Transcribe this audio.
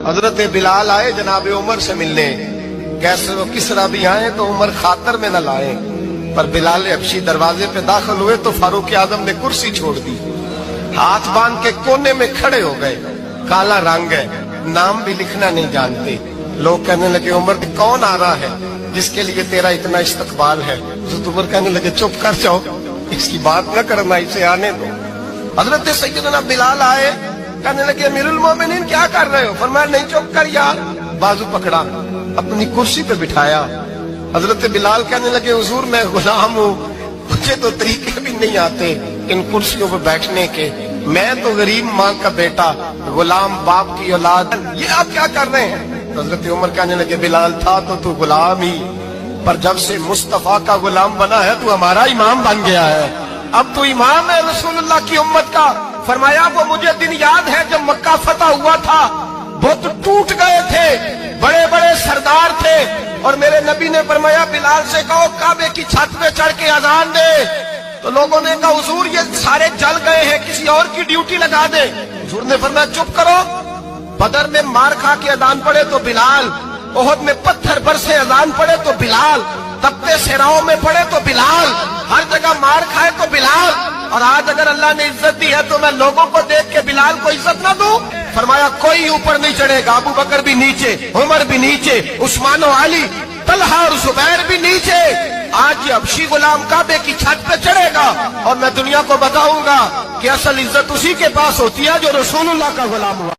حضرت بلال آئے جناب عمر سے ملنے، کیسے وہ کس طرح بھی آئے تو عمر خاطر میں نہ لائے، پر بلال حبشی دروازے پہ داخل ہوئے تو فاروق اعظم نے کرسی چھوڑ دی، ہاتھ باندھ کے کونے میں کھڑے ہو گئے، کالا رنگ ہے، نام بھی لکھنا نہیں جانتے۔ لوگ کہنے لگے عمر کون آ رہا ہے جس کے لیے تیرا اتنا استقبال ہے؟ حضرت عمر کہنے لگے چپ کر جاؤ، اس کی بات نہ کرنا، اسے آنے دو۔ حضرت سیدنا بلال آئے، کہنے لگے امیر المومنین کیا کر رہے ہو؟ فرمایا نہیں چپ کر یار، بازو پکڑا، اپنی کرسی پہ بٹھایا۔ حضرت بلال کہنے لگے حضور میں غلام ہوں، مجھے تو طریقے بھی نہیں آتے ان کرسیوں پہ بیٹھنے کے، میں تو غریب ماں کا بیٹا، غلام باپ کی اولاد، یہ آپ کیا کر رہے ہیں؟ حضرت عمر کہنے لگے بلال تھا تو غلام ہی، پر جب سے مصطفیٰ کا غلام بنا ہے تو ہمارا امام بن گیا ہے، اب تو امام ہے رسول اللہ کی امت کا۔ فرمایا وہ مجھے دن یاد ہے جب مکہ فتح ہوا تھا، بت ٹوٹ گئے تھے، بڑے بڑے سردار تھے، اور میرے نبی نے فرمایا بلال سے کہو کعبے کی چھت پہ چڑھ کے اذان دے، تو لوگوں نے کہا حضور یہ سارے جل گئے ہیں، کسی اور کی ڈیوٹی لگا دے۔ حضور نے فرمایا چپ کرو، بدر میں مار کھا کے اذان پڑے تو بلال، احد میں پتھر برسے اذان پڑے تو بلال، تپتے صحراؤں میں پڑے تو بلال، ہر جگہ مار کھائے تو بلال، اور آج اگر اللہ نے عزت دی ہے تو میں لوگوں کو دیکھ کے بلال کو عزت نہ دوں؟ فرمایا کوئی اوپر نہیں چڑھے گا، ابو بکر بھی نیچے، عمر بھی نیچے، عثمان و علی، طلحہ اور زبیر بھی نیچے، آج یہ حبشی غلام کعبے کی چھت پہ چڑھے گا، اور میں دنیا کو بتاؤں گا کہ اصل عزت اسی کے پاس ہوتی ہے جو رسول اللہ کا غلام ہوا۔